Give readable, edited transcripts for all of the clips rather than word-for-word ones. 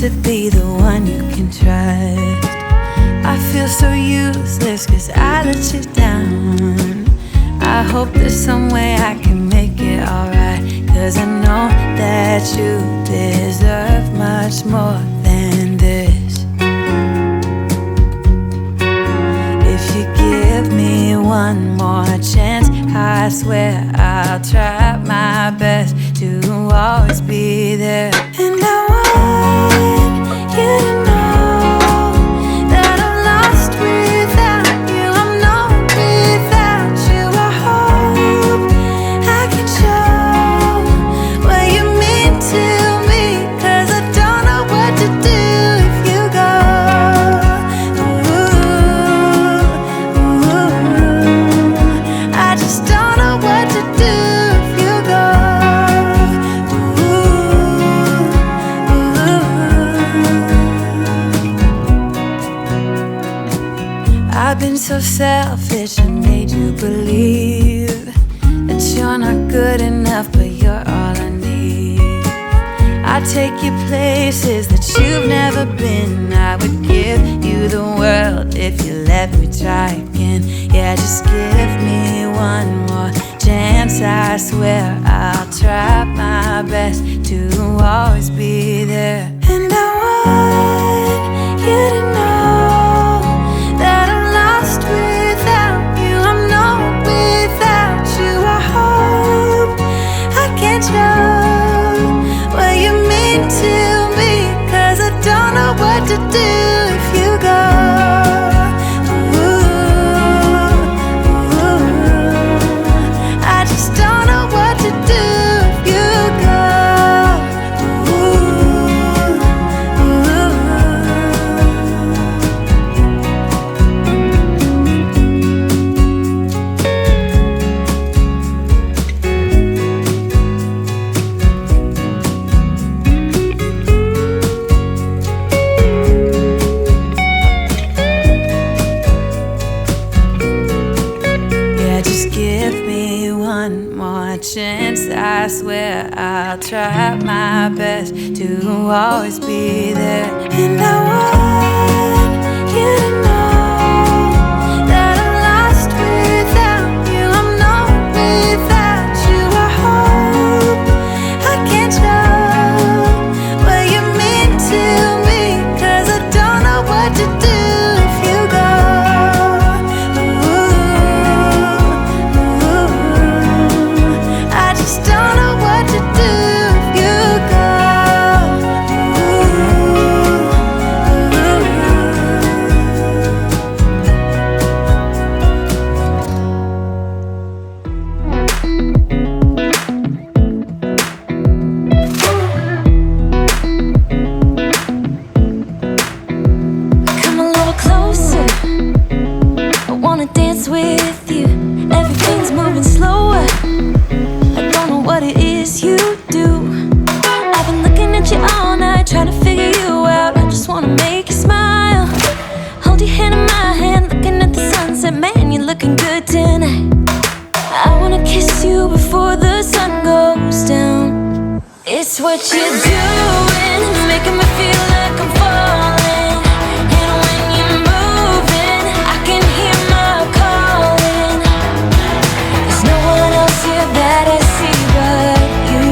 to be the one you can trust. I feel so useless 'cause I let you down. I hope there's some way I can make it alright, 'cause I know that you deserve much more than this. If you give me one more chance, I swear I'll try my best to always be there. And I want you to know that I'm lost without you. I'm not without you. I hope I can show what you mean to me, 'cause I don't know what to do if you go. I just don't know what to do if you go. I've been so selfish and made you believe that you're not good enough, but you're all I need. I take you places that you've never been. I would give you the world if you let me try again. Yeah, just give me one more chance. I swear I'll try my best to always be there. And I want you to know that I'm lost without you. I'm not without you. I hope I can show what you mean to me, 'cause I don't know what to do if you go. I just don't know what to do if you go. Just give me one more chance. I swear I'll try my best to always be there. And I want you to know that I'm lost without you. I'm not without you. I hope I can show what you mean to me, 'cause I don't know what to do if you go. Don't know what to do if you go. Come a little closer, I wanna dance with you. Everything's moving slower, what it is you do. I've been looking at you all night, trying to figure you out. I just wanna make you smile. Hold your hand in my hand, looking at the sunset. Man, you're looking good tonight. I wanna kiss you before the sun goes down. It's what you're doing, making me feel like I'm falling. And when you're moving, I can hear my calling. There's no one else here that I see but you.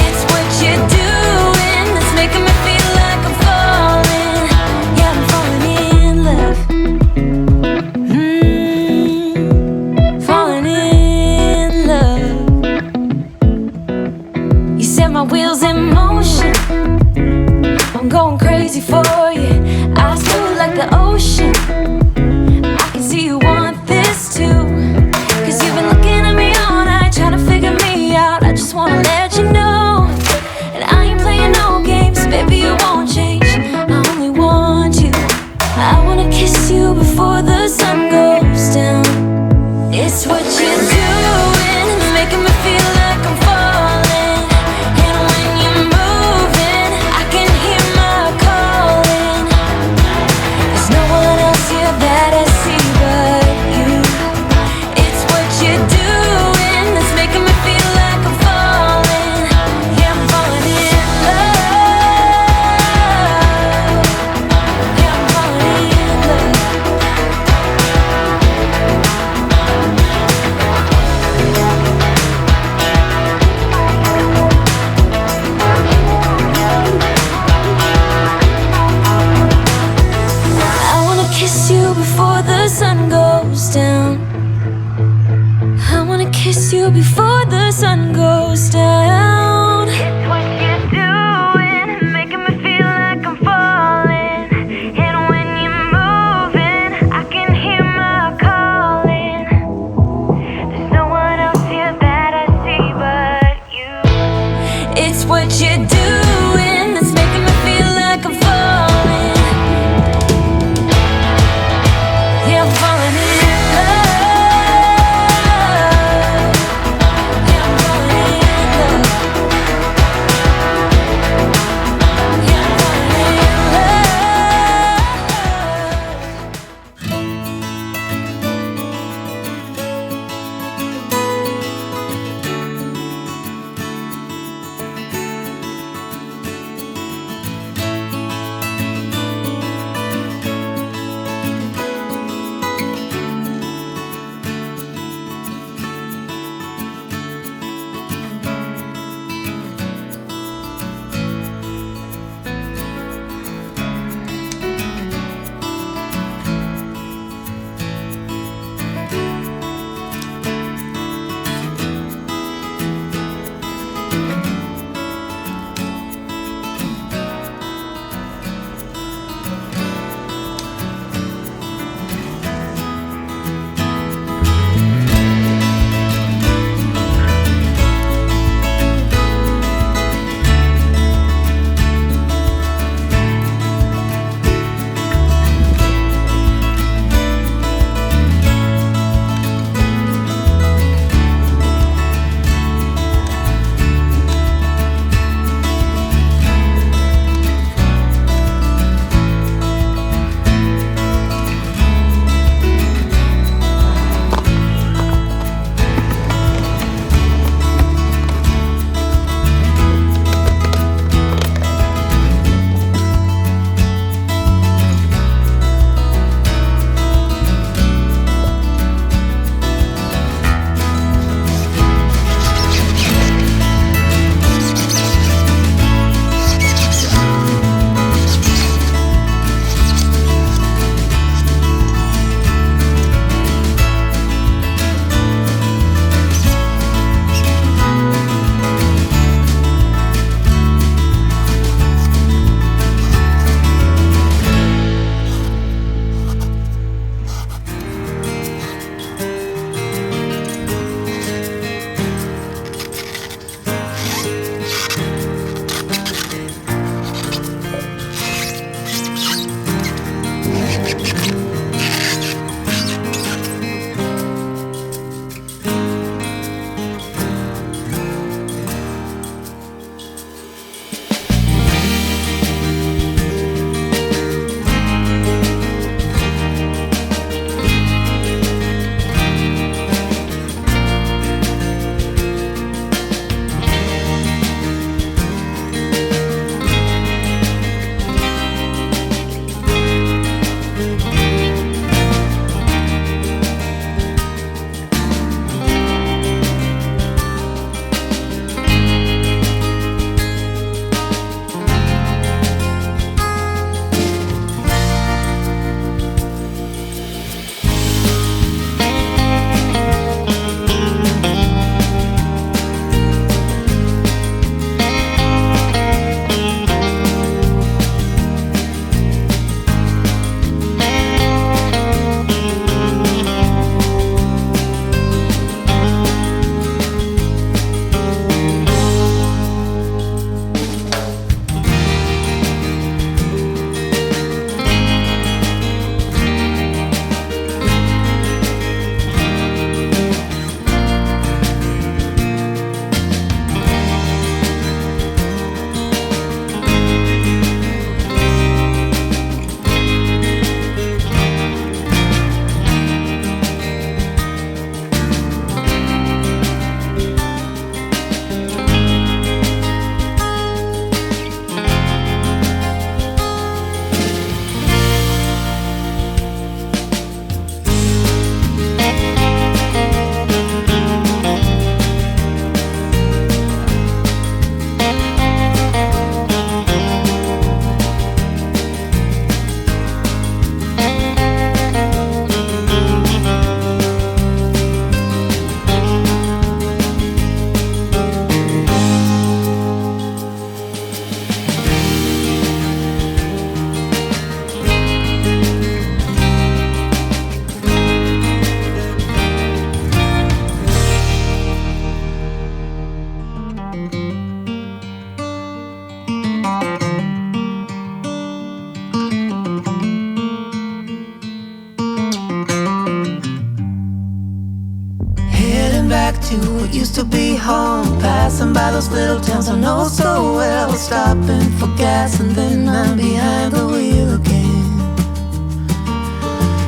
It's what you're doing that's making me feel like I'm falling. Yeah, I'm falling in love. Falling in love. You set my wheels in motion. I'm going crazy for you. Eyes blue like the ocean. I can see you want this too, 'cause you've been looking at me all night, trying to figure me out. I just wanna let you know, and I ain't playing no games, baby, you won't change. I only want you. I wanna kiss you before the sun goes down. It's what you're doing, making me feel like I'm falling. And when you're moving, I can hear my calling. There's no one else to what used to be home, passing by those little towns I know so well, stopping for gas and then I'm behind the wheel again.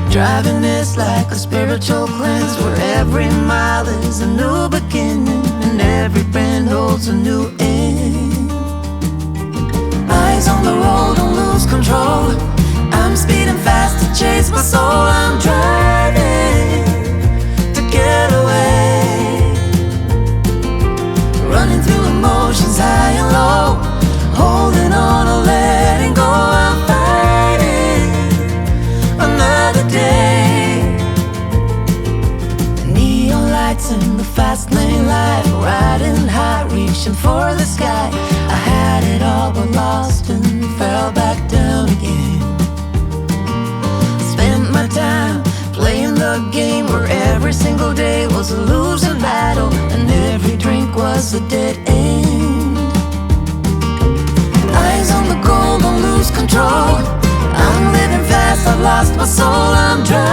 Driving this like a spiritual cleanse, where every mile is a new beginning and every bend holds a new end. Eyes on the road, don't lose control. I'm speeding fast to chase my soul. I'm driving to get away, running through emotions high and low, holding on or letting go. I'm fighting another day. The neon lights in the fast lane life, riding high, reaching for the sky. I had it all but lost and fell back down again. Spent my time playing the game where every single day was a losing battle and every drink was a dead end. Eyes on the goal, don't lose control. I'm living fast, I've lost my soul. I'm driving